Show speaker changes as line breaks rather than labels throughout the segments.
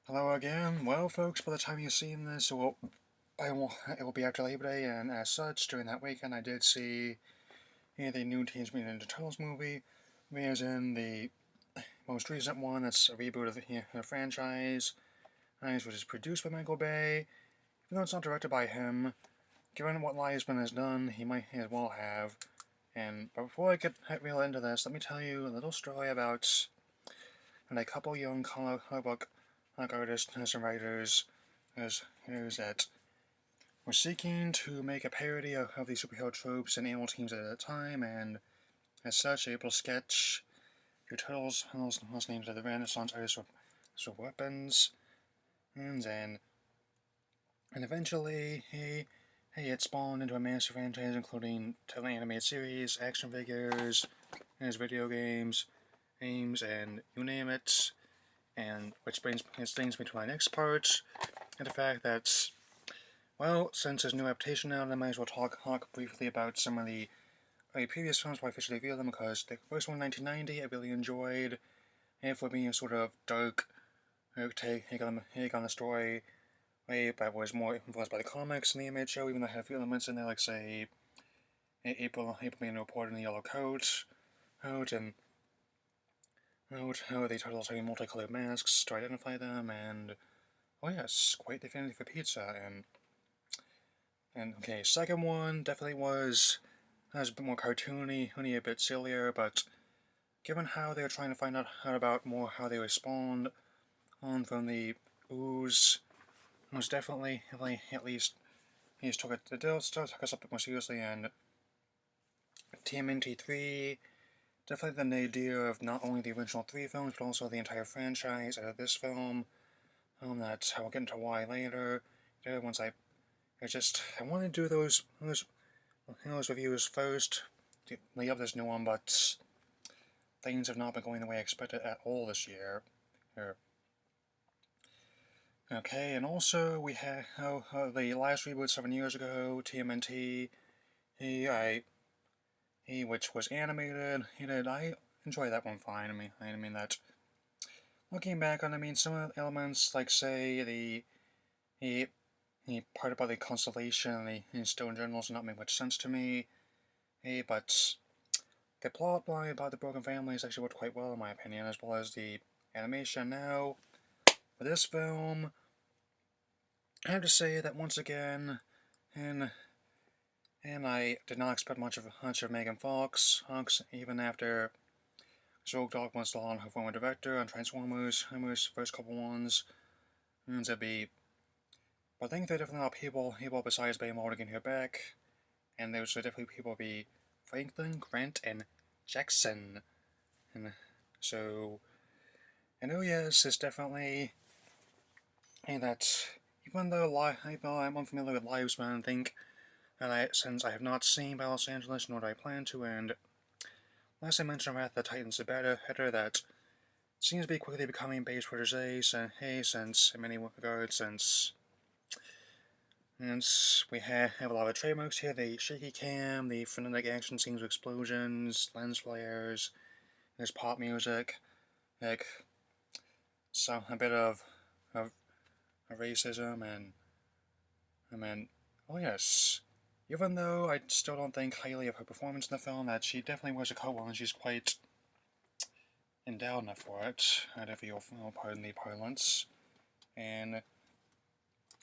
Hello again. Well, folks, by the time you've seen this, it will be after Labor Day, and as such, during that weekend, I did see the new Teenage Mutant Ninja Turtles movie, as in the most recent one. It's a reboot of the franchise, which is produced by Michael Bay. Even though it's not directed by him, given what Liesman has done, he might as well have. But before I get real into this, let me tell you a little story about a couple young comic book artists and writers that were seeking to make a parody of the superhero tropes and animal teams at a time, and as such, able to sketch your turtles, those names of the Renaissance artists with weapons, and eventually it spawned into a massive franchise, including turtle animated series, action figures, and video games, and you name it. And which brings me to my next part, and the fact that, well, since there's no adaptation now, I might as well talk briefly about some of the previous films before I officially review them, because the first one, 1990, I really enjoyed, and for being a sort of dark take on the story, but was more influenced by the comics and the animated show, even though it had a few elements in there, like, say, April being reported in the yellow coat, and how the turtles having multicolored masks to identify them, and oh yes, quite the affinity for pizza. And okay, second one definitely was a bit more cartoony, a bit sillier, but given how they were trying to find out about more how they respond on from the ooze, it was definitely at least he took us up a bit more seriously. And TMNT 3, definitely the idea of not only the original three films but also the entire franchise out of this film. That's how I'll get into why later. Once I want to do those reviews first to lay up this new one, but things have not been going the way I expected at all this year. Okay, and also we had the last reboot 7 years ago, TMNT. Which was animated. I enjoy that one fine. I mean that. Looking back on, some of the elements, like say the part about the constellation and the stone journals, not make much sense to me. But the plot line about the broken families actually worked quite well in my opinion, as well as the animation. Now, for this film, I have to say that once again, and I did not expect much of Megan Fox, even after Rogue Dog was still on her former director on Transformers, first couple ones, and to be. But I think there are definitely a lot of people besides Bay Morgan here back, and there should definitely people be Franklin, Grant, and Jackson. And so, and oh yes, it's definitely that even though I'm unfamiliar with Livesman, I think that since I have not seen by Los Angeles, nor do I plan to, and last I mentioned Wrath of the Titans, the header that seems to be quickly becoming Bay's protege, since in many regards, since we have a lot of trademarks here, the shaky cam, the frenetic action scenes with explosions, lens flares, there's pop music, like, a bit of racism, and, oh yes, even though I still don't think highly of her performance in the film, that she definitely wears a coat well, and she's quite endowed enough for it, if you'll pardon the parlance. And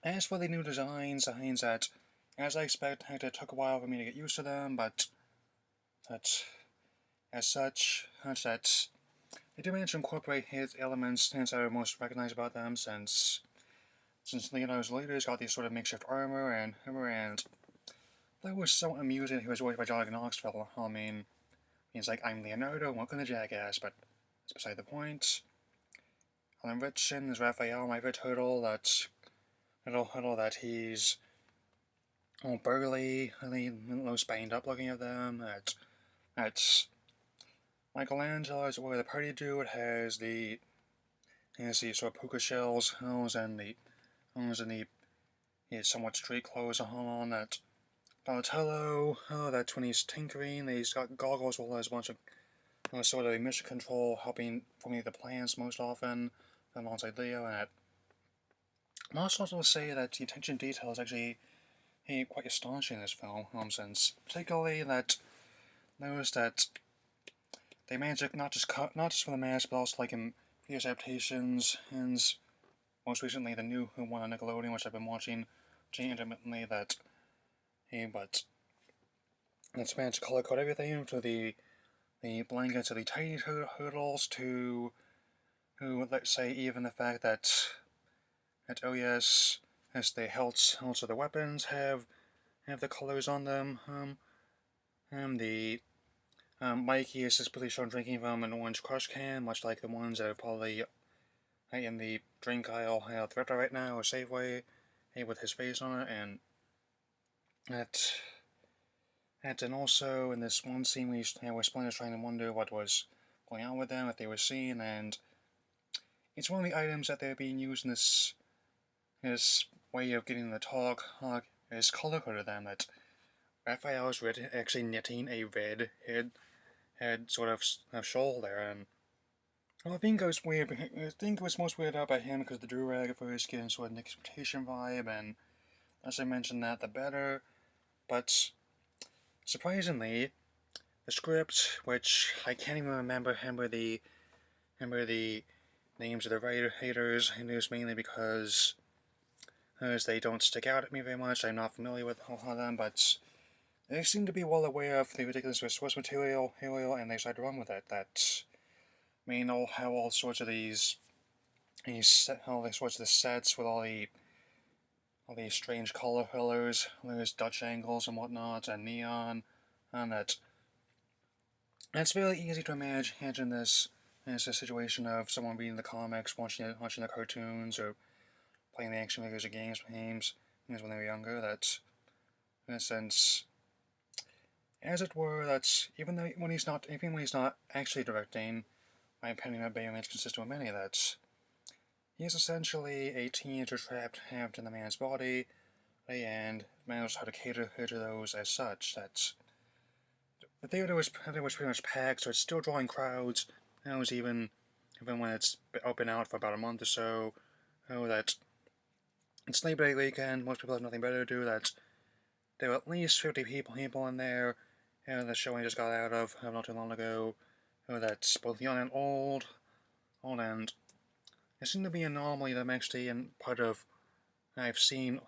as for the new designs that, as I expected, it took a while for me to get used to them, but as such, that they do manage to incorporate his elements that are most recognized about them, since Leonardo's leaders got these sort of makeshift armor, and that was so amusing. He was voiced by John Knoxville. He's like, I'm Leonardo, welcome to Jackass, but that's beside the point. Alan Ritchson is Raphael, my favorite turtle, that he's all burly, most banged up looking of them. That's Michelangelo's where the party dude has the sort of puka shells, and the somewhat street clothes on. That Donatello, that's when he's tinkering, he's got goggles as well as a bunch of sort of mission control, helping formulate the plans most often alongside Leo, and I must also say that the attention to detail is actually quite astonishing in this film, since particularly that notice that they managed to not just for the mask, but also like in previous adaptations, and most recently the new one on Nickelodeon, which I've been watching intermittently. But it's managed to color code everything to the blankets of the tiny turtles to let's say even the fact that oh yes, as the hilts of the weapons have the colors on them. The Mikey is just pretty sure drinking from an orange crush can, much like the ones that are probably in the drink aisle at the right now or Safeway, with his face on it, and that. And also in this one scene where Splinter's trying to wonder what was going on with them, if they were seen, and it's one of the items that they're being used in this way of getting the talk is color coded them. That Raphael's actually knitting a red head sort of shawl there, and well, I think it was weird. I think it was most weirded out by him because the do-rag at first getting sort of an expectation vibe, and as I mentioned that, the better. But surprisingly, the script, which I can't even remember the names of the writers, and it was mainly because they don't stick out at me very much. I'm not familiar with a lot of them, but they seem to be well aware of the ridiculous source material, and they decided to run with it. That how all sorts of all these sorts of sets with all these strange colors, there's Dutch angles and whatnot, and neon, and it's very easy to imagine this as a situation of someone reading the comics, watching the cartoons, or playing the action figures or games when they were younger. That, in a sense, as it were, that's even when he's not actually directing, my opinion of Baymax consistent with many, that he is essentially a teenager trapped in the man's body, and knows how to cater to those as such. That's the theater was pretty much packed, so it's still drawing crowds. And it was even when it's been out for about a month or so. That it's Labor Day weekend, most people have nothing better to do. That there were at least 50 people in there. The show I just got out of not too long ago. That's both young and old, and it seemed to be an anomaly that I'm actually in part of. I've seen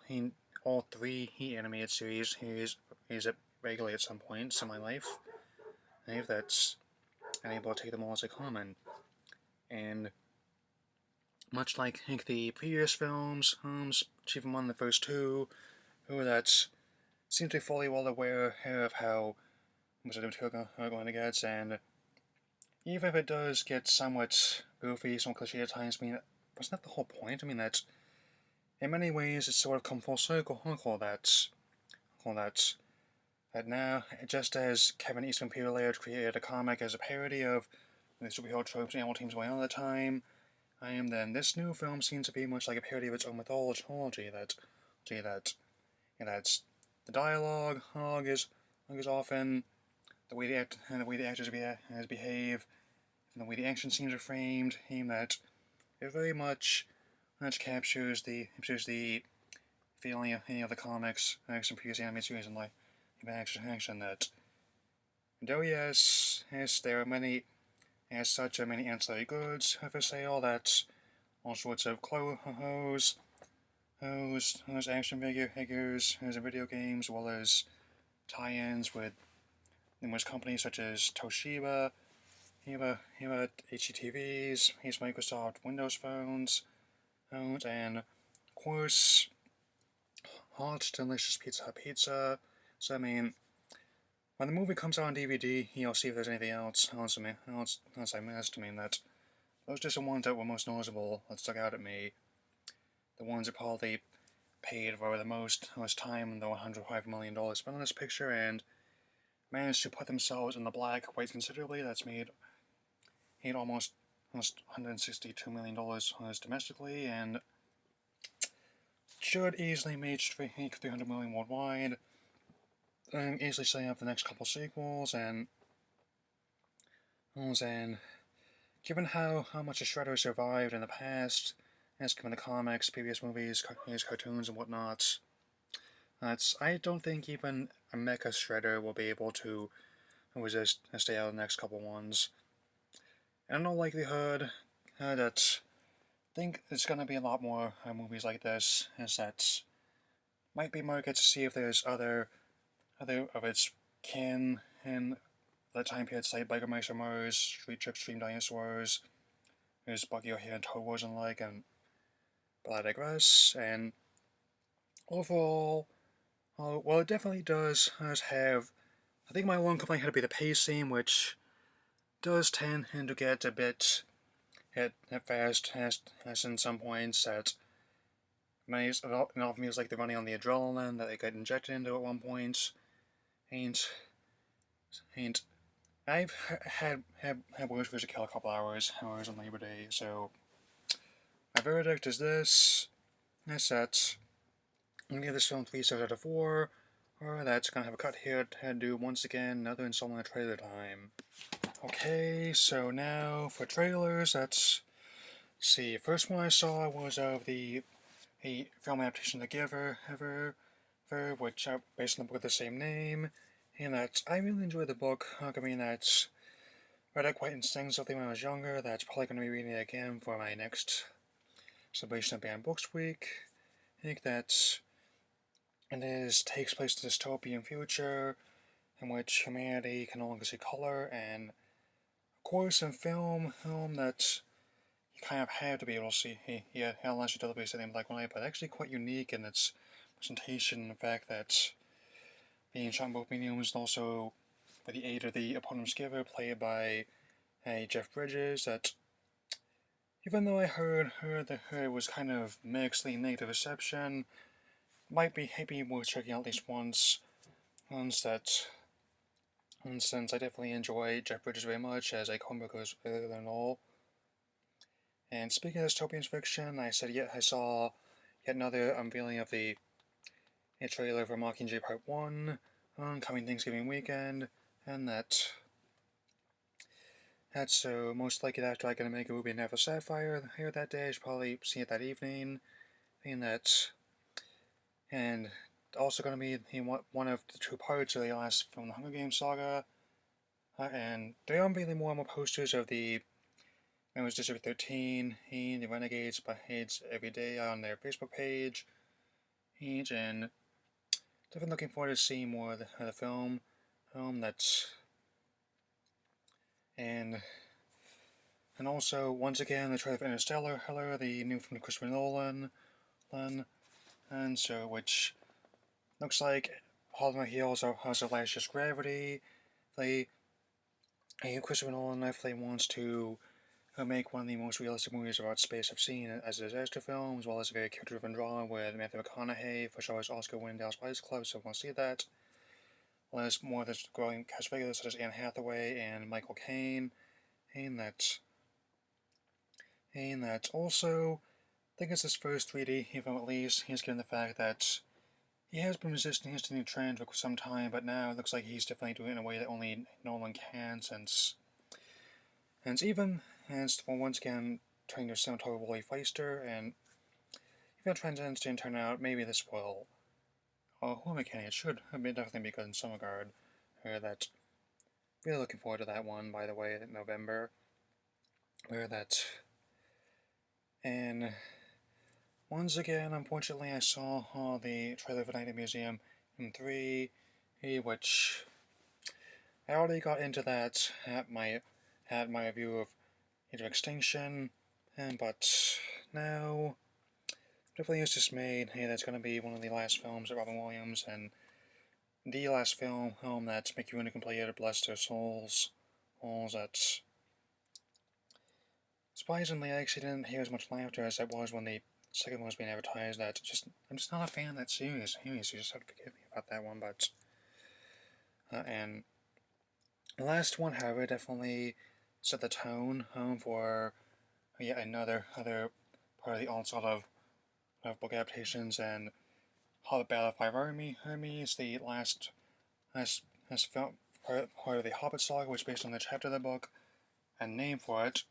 all three animated series regularly at some points in my life. That's I'm able to take them all as a common. And much like the previous films, chief among the first two, that seem to be fully well aware of how much of the material are going to get, and even if it does get somewhat goofy, somewhat cliche at times, I mean, wasn't that the whole point? I mean, that in many ways it's sort of come full circle, that now, just as Kevin Eastman Peter Laird created a comic as a parody of the superhero tropes and animal teams going on at the time, then this new film seems to be much like a parody of its own mythology. That's the dialogue is often the way the actors behave, and the way the action scenes are framed, that it very much captures the feeling of the comics, some previous animated series and live action that. And oh yes, there are many ancillary goods for sale. That all sorts of clothes, action figures, and video games, as well as tie-ins with numerous companies such as Toshiba, HDTVs, Microsoft Windows phones, and of course, hot, delicious pizza. So I mean, when the movie comes out on DVD, you'll see if there's anything else I missed. I mean, that those just the ones that were most noticeable, that stuck out at me. The ones that probably paid for the most time and the $105 million spent on this picture, and managed to put themselves in the black quite considerably. That's made almost $162 million domestically, and should easily make $300 million worldwide, and easily setting up the next couple sequels. And given how much the Shredder survived in the past, as given the comics, previous movies, cartoons, and whatnot. I don't think even a Mecha Shredder will be able to resist and stay out of the next couple ones. And in all likelihood, that I think there's gonna be a lot more movies like this, as that might be market to see if there's other of its kin in that time period, like Biker Mars, Street Trip, Stream Dinosaurs, there's Bucky O'Hare and Toad Wars and like, but I digress. And overall, well, it definitely does have. I think my one complaint had to be the pacing, which does tend to get a bit hit fast, as in some points that it often feels like they're running on the adrenaline that they got injected into at one point. And I've had worse to kill a couple hours on Labor Day, so my verdict is this. That's that. I'm gonna give this film 3 stars out of 4. Or that's gonna have a cut here to do once again another installment of trailer time. Okay, so now for trailers, let's see. First one I saw was of the film adaptation of The Giver, which based on the book of the same name. And that I really enjoyed the book. I mean, that's read it quite instinctively when I was younger. That's probably going to be reading it again for my next Celebration of Banned Books week. I think that it takes place in a dystopian future in which humanity can no longer see color, and of course in film that you kind of have to be able to see, unless you deliberately see it in black and white, but actually quite unique in its presentation, the fact that being shot in both mediums, and also with the aid of the eponymous giver, played by Jeff Bridges, that even though I heard that it was kind of mixedly negative reception, might be worth checking out at least once, since I definitely enjoy Jeff Bridges very much as a comic book other than all. And speaking of dystopian fiction, I saw yet another unveiling of the trailer for Mockingjay Part 1 coming Thanksgiving weekend, and that's most likely after I get to make a movie and have a Sapphire here that day. I should probably see it that evening. And also going to be one of the 2 parts of the last film, the Hunger Games saga. And they are unveiling more and more posters of the members of District 13, the Renegades page every day on their Facebook page. And definitely looking forward to seeing more of the film. And also, once again, the trailer for Interstellar, the new film from Christopher Nolan, and so, which looks like hot on the heels of House of Last Year's Gravity. Christopher Nolan definitely wants to make one of the most realistic movies about space I've seen as a disaster film, as well as a very character-driven drama with Matthew McConaughey for show's Oscar-winning Dallas Buyers Club, so I want to see that. Well, there's more of this growing cast regulars such as Anne Hathaway and Michael Caine, and that's also, I think it's his first 3D film at least. He's given the fact that he has been resisting his new trend for some time, but now it looks like he's definitely doing it in a way that only Nolan can, since once again turning to cinematographer Wally Feister, and if that trend didn't turn out, maybe this will. Who am I kidding? It should definitely be good in some regard. That really looking forward to that one, by the way, in November. And once again, unfortunately, I saw the trailer for Night at Museum in 3, which I already got into that at my review of Age of Extinction, but now definitely is just made. That's going to be one of the last films of Robin Williams, and the last film that Mickey Rooney completed, bless their souls. That surprisingly, I actually didn't hear as much laughter as I was when the second one was being advertised. I'm just not a fan of that series. You just have to forgive me about that one, but and the last one, however, definitely set the tone for yet another part of the onslaught of book adaptations. And Hobbit Battle of Five Armies, the last film, part of the Hobbit saga, which is based on the chapter of the book and name for it.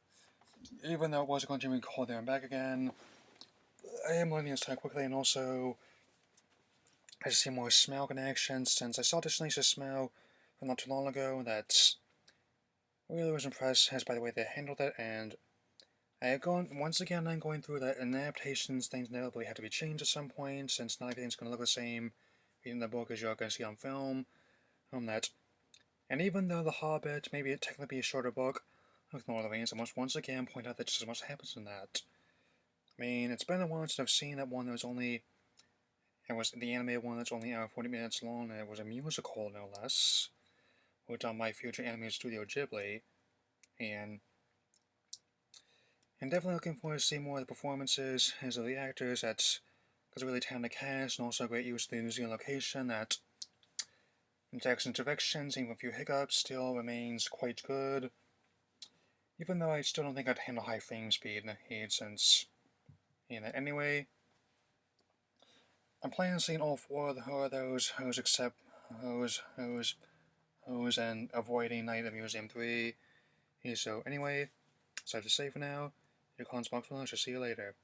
Even though it wasn't going to be called There and Back Again, I am learning this type quickly, and also I just see more smell connection since I saw this Lisa smell not too long ago. That really was impressed as by the way they handled it, and once again I'm going through that in adaptations things inevitably have to be changed at some point since not everything's going to look the same in the book as you're going to see on film. That and even though The Hobbit maybe it technically be a shorter book, with Lord of the Rings, I must once again point out that just as much happens in that. I mean, it's been a while since I've seen that one that was only it was the animated one that's only 40 minutes long, and it was a musical no less, which on my future animated studio Ghibli, and I'm definitely looking forward to seeing more of the performances as of the actors. That's because a really talented cast and also great use of the New Zealand location. That Jackson's directions, even with a few hiccups, still remains quite good. Even though I still don't think I'd handle high frame speed since anyway. I'm planning on seeing all four of those except those and avoiding Night of Museum 3. So anyway, so I have to say for now, your Consbox will. I shall see you later.